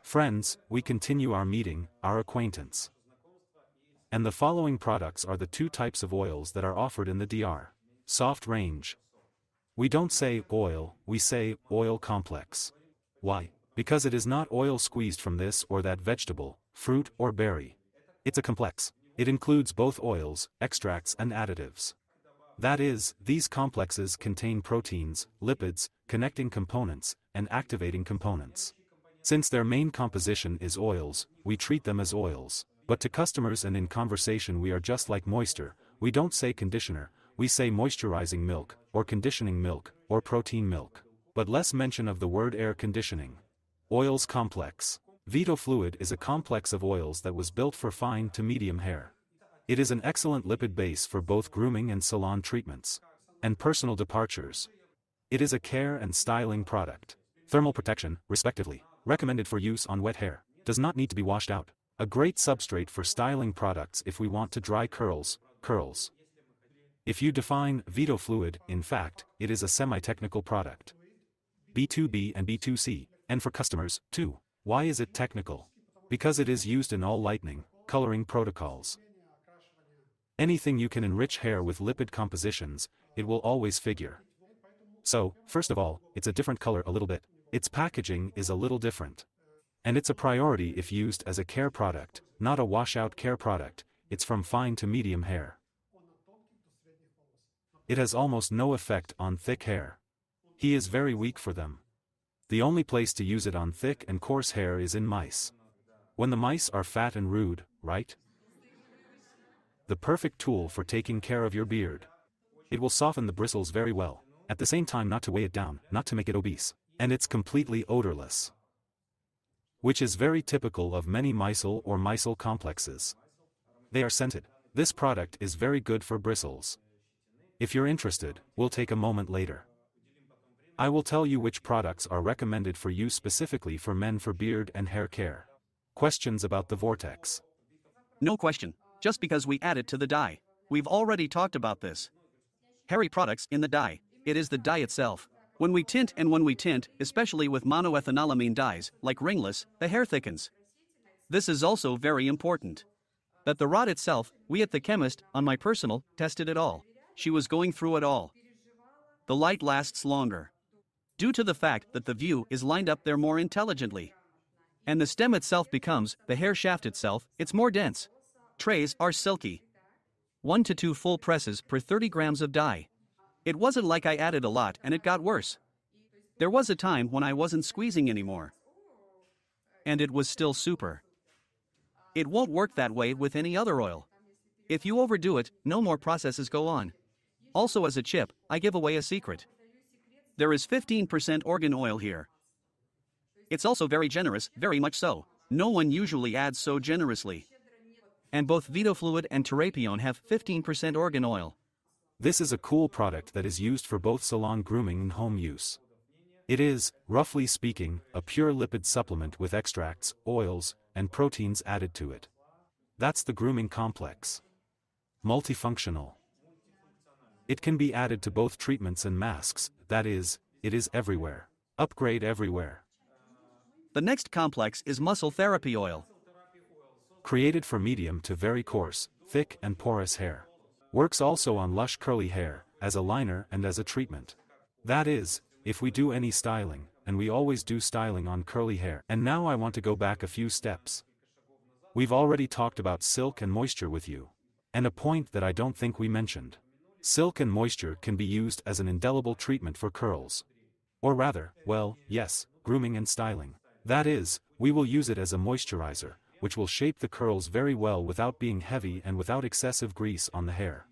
Friends, we continue our meeting, our acquaintance. And the following products are the two types of oils that are offered in the DR. Soft range. We don't say oil, we say oil complex. Why? Because it is not oil squeezed from this or that vegetable, fruit or berry. It's a complex. It includes both oils, extracts and additives. That is, these complexes contain proteins, lipids, connecting components, and activating components. Since their main composition is oils, we treat them as oils. But to customers and in conversation we are just like moisture, we don't say conditioner, we say moisturizing milk, or conditioning milk, or protein milk. But less mention of the word air conditioning. Oils complex. Vita fluid is a complex of oils that was built for fine to medium hair. It is an excellent lipid base for both grooming and salon treatments. And personal departures. It is a care and styling product. Thermal protection, respectively. Recommended for use on wet hair. Does not need to be washed out. A great substrate for styling products if we want to dry curls. If you define Vita fluid, in fact, it is a semi-technical product. B2B and B2C, and for customers, too. Why is it technical? Because it is used in all lightening, coloring protocols. Anything you can enrich hair with lipid compositions, it will always figure. So, first of all, it's a different color a little bit. Its packaging is a little different. And it's a priority if used as a care product, not a washout care product. It's from fine to medium hair. It has almost no effect on thick hair. He is very weak for them. The only place to use it on thick and coarse hair is in mice. When the mice are fat and rude, right? The perfect tool for taking care of your beard. It will soften the bristles very well, at the same time not to weigh it down, not to make it obese. And it's completely odorless. Which is very typical of many micelle or micelle complexes. They are scented. This product is very good for bristles. If you're interested, we'll take a moment later. I will tell you which products are recommended for use specifically for men for beard and hair care. Questions about the vortex? No question. Just because we add it to the dye. We've already talked about this. Hairy products in the dye. It is the dye itself. When we tint, especially with monoethanolamine dyes, like ringless, the hair thickens. This is also very important. That the rod itself, we at the chemist, on my personal, tested it all. She was going through it all. The light lasts longer. Due to the fact that the view is lined up there more intelligently. And the stem itself becomes, the hair shaft itself, it's more dense. Trays are silky. 1 to 2 full presses per 30 grams of dye. It wasn't like I added a lot and it got worse. There was a time when I wasn't squeezing anymore. And it was still super. It won't work that way with any other oil. If you overdo it, no more processes go on. Also as a chip, I give away a secret. There is 15% organ oil here. It's also very generous, very much so. No one usually adds so generously. And both Vita fluid and Terrapion have 15% organ oil. This is a cool product that is used for both salon grooming and home use. It is, roughly speaking, a pure lipid supplement with extracts, oils, and proteins added to it. That's the grooming complex. Multifunctional. It can be added to both treatments and masks, that is, it is everywhere. Upgrade everywhere. The next complex is muscle therapy oil. Created for medium to very coarse, thick and porous hair. Works also on lush curly hair, as a liner and as a treatment. That is, if we do any styling, and we always do styling on curly hair. And now I want to go back a few steps. We've already talked about silk and moisture with you. And a point that I don't think we mentioned. Silk and moisture can be used as an indelible treatment for curls. Or rather, well, yes, grooming and styling. That is, we will use it as a moisturizer, which will shape the curls very well without being heavy and without excessive grease on the hair.